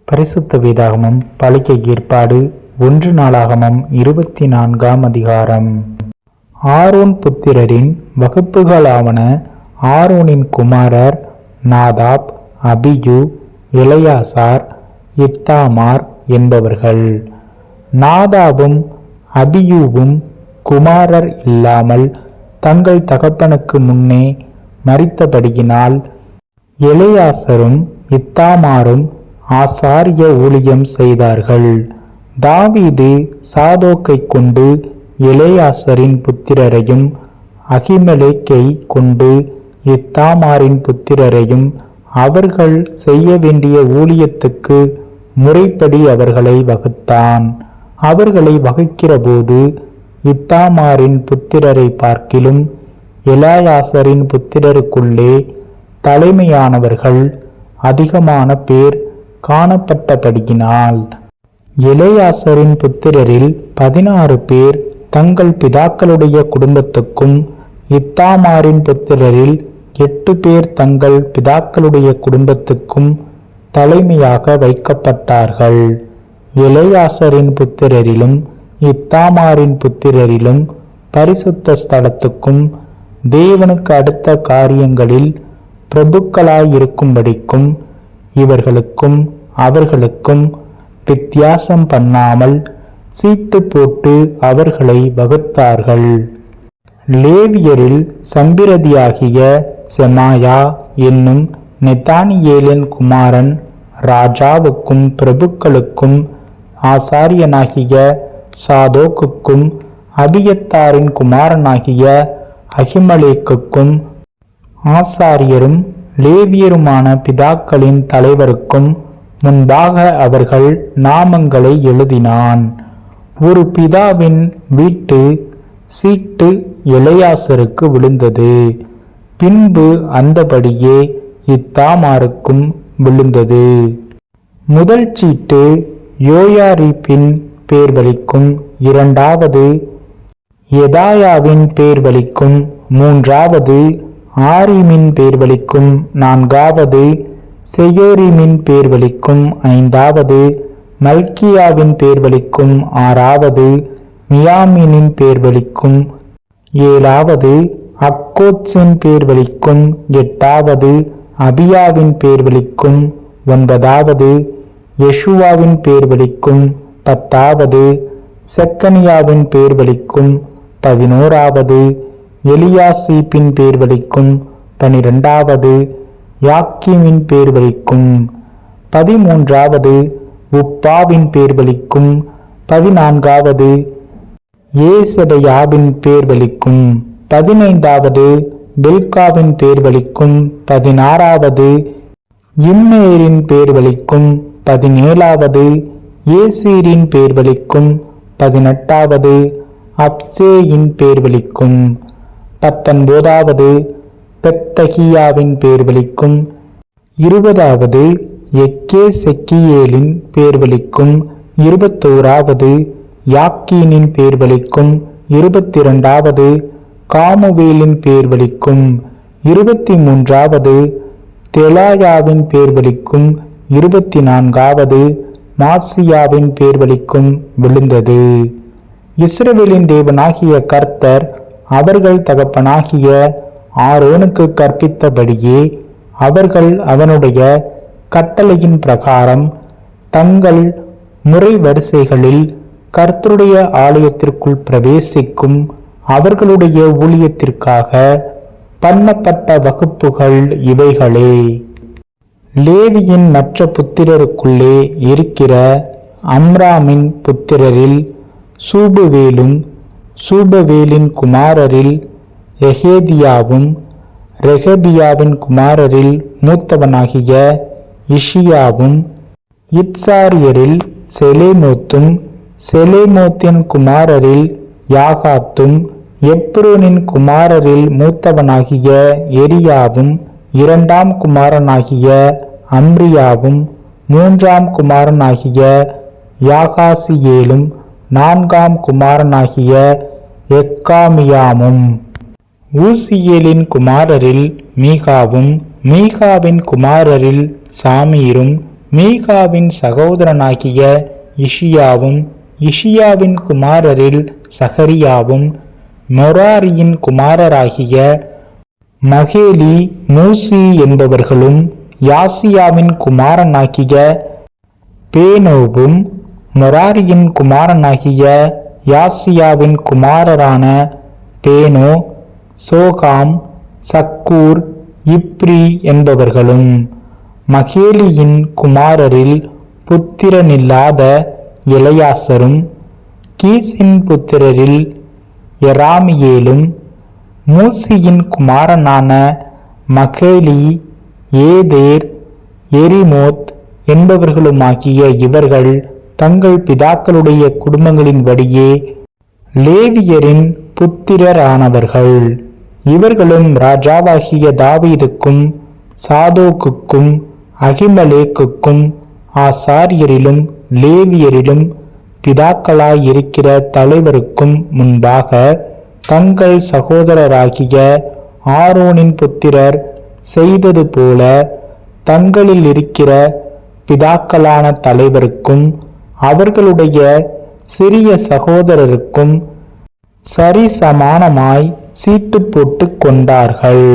பரிசுத்த வேதாகமம் பழைய ஏற்பாடு 1 நாளாகமம் 24ஆம் அதிகாரம். ஆரோன் புத்திரரின் வகுப்புகளாவன ஆரோனின் குமாரர் நாதாப், அபியூ, எலெயாசார், இத்தாமார் என்பவர்கள். நாதாபும் அபியூவும் குமாரர் இல்லாமல் தங்கள் தகப்பனுக்கு முன்னே மரித்தபடியினால் எலெயாசரும் இத்தாமாரும் ஆசாரிய ஊழியம் செய்தார்கள். தாவீது சாதோக்கை கொண்டு எலெயாசரின் புத்திரரையும் அகிமெலேக்கை கொண்டு இத்தாமாரின் புத்திரரையும் அவர்கள் செய்ய வேண்டிய ஊழியத்துக்கு முறைப்படி அவர்களை வகுத்தான். அவர்களை வகுக்கிறபோது இத்தாமாரின் புத்திரரை பார்க்கிலும் எலெயாசரின் புத்திரருக்குள்ளே தலைமையானவர்கள் அதிகமான பேர் காணப்பட்டபடியினால் எலெயாசரின் புத்திரரில் 16 பேர் தங்கள் பிதாக்களுடைய குடும்பத்துக்கும், இத்தாமாரின் புத்திரரில் 8 பேர் தங்கள் பிதாக்களுடைய குடும்பத்துக்கும் தலைமையாக வைக்கப்பட்டார்கள். எலெயாசரின் புத்திரரிலும் இத்தாமாரின் புத்திரரிலும் பரிசுத்த ஸ்தலத்துக்கும் தேவனுக்கு அடுத்த காரியங்களில் பிரபுக்களாயிருக்கும்படிக்கும் இவர்களுக்கும் அவர்களுக்கும் வித்தியாசம் பண்ணாமல் சீட்டு போட்டு அவர்களை வகுத்தார்கள். லேவியரில் சம்பிரதியாகிய செமாயா என்னும் நெத்தானியேலின் குமாரன் ராஜாவுக்கும் பிரபுக்களுக்கும் ஆசாரியனாகிய சாதோக்குக்கும் அபியத்தாரின் குமாரனாகிய அகிமெலேக்குக்கும் ஆசாரியரும் லேவியருமான பிதாக்களின் தலைவருக்கும் முன்பாக அவர்கள் நாமங்களை எழுதினான். ஒரு பிதாவின் வீட்டு சீட்டு எலெயாசருக்கு விழுந்தது. பின்பு அந்தபடியே இத்தாமாருக்கும் விழுந்தது. முதல் சீட்டு யோயாரீப்பின் பேர் வலிக்கும், இரண்டாவது எதாயாவின் பேர் வலிக்கும், மூன்றாவது ஆரீமின் பேர் வலிக்கும், நான்காவது செயோரிமின் பேர் வலிக்கும், ஐந்தாவது மல்கியாவின் பேர் வலிக்கும், ஆறாவது மியாமினின் பேர் வலிக்கும், ஏழாவது அக்கோத்சின் பேர் வலிக்கும், எட்டாவது அபியாவின் பேர் வலிக்கும், ஒன்பதாவது யெஷுவாவின் பேர் வலிக்கும், பத்தாவது செக்கனியாவின் பேர் வலிக்கும், 11வது எலியாசீப்பின் பேர் வலிக்கும், 12வது யாக்கீமின் பேர் வலிக்கும், 13வது உப்பாவின் பேர் வலிக்கும், 14வது ஏசபெயாவின் பேர் வலிக்கும், 15வது பில்காவின் பேர் வலிக்கும், 16வது இம்மேரின் பேர் வலிக்கும், 17வது ஏசீரின் பேர் வலிக்கும், 18வது அப்சேயின் பேர் வலிக்கும், 19வது பெத்தகியாவின் பேர் வலிக்கும், 20வது எக்கேசெக்கியேலின் பேர் வலிக்கும், 21வது யாக்கீனின் பேர் வலிக்கும், 22வது காமுவேலின் பேர் வலிக்கும், 23வது தெலாயாவின் பேர் வலிக்கும், 24வது மாசியாவின் பேர் வலிக்கும் விழுந்தது. இஸ்ரவேலின் தேவனாகிய கர்த்தர் அவர்கள் தகப்பனாகிய ஆரோனுக்கு கற்பித்தபடியே அவர்கள் அவனுடைய கட்டளையின் பிரகாரம் தங்கள் முறை வரிசைகளில் கர்த்தருடைய ஆலயத்திற்குள் பிரவேசிக்கும் அவர்களுடைய ஊழியத்திற்காக பண்ணப்பட்ட வகுப்புகள் இவைகளே. லேவியின் மற்ற புத்திரருக்குள்ளே இருக்கிற அம்ராமின் புத்திரரில் சூபவேலும், சூபவேலின் குமாரரில் எஹேதியாவும், ரெகபியாவின் குமாரரில் மூத்தவனாகிய இஷியாவும், இத்சாரியரில் செலேமோத்தும், செலேமோத்தின் குமாரரில் யாகாத்தும், எப்ரோனின் குமாரரில் மூத்தவனாகிய எரியாவும், 2ஆம் குமாரனாகிய அம்ரியாவும், 3ஆம் குமாரனாகிய யாகாசியேலும், 4ஆம் குமாரனாகிய எக்காமியாமும். ஊசியேலின் குமாரரில் மீகாவும், மீகாவின் குமாரரில் சாமீரும், மீகாவின் சகோதரனாகிய இஷியாவும் இஷியாவின் குமாரரில் சகரியாவும் மெராரியின் குமாரராகிய மகேலி மூசி என்பவர்களும் யாசியாவின் குமாரனாகிய பேனோவும் மெராரியின் குமாரனாகிய யாசியாவின் குமாரரான பேனோ சோகாம் சக்கூர் இப்ரி என்பவர்களும் மகேலியின் குமாரரில் புத்திரனில்லாத எலையாசரும் கீசின் புத்திரரில் எராமியேலும் மூசியின் குமாரனான மகேலி ஏதேர் எரிமோத் என்பவர்களுமாகிய இவர்கள் தங்கள் பிதாக்களுடைய குடும்பங்களின்படியே லேவியரின் புத்திரரானவர்கள். இவர்களும் ராஜாவாகிய தாவீதுக்கும் சாதோக்குக்கும் அகிமலேக்குக்கும் ஆசாரியரிலும் லேவியரிலும் பிதாக்களாயிருக்கிற தலைவருக்கும் முன்பாக தங்கள் சகோதரராகிய ஆரோனின் புத்திரர் செய்தது போல தங்களில் இருக்கிற பிதாக்களான தலைவருக்கும் அவர்களுடைய சிறிய சகோதரருக்கும் சரிசமானமாய் சீட்டு போட்டு கொண்டார்கள்.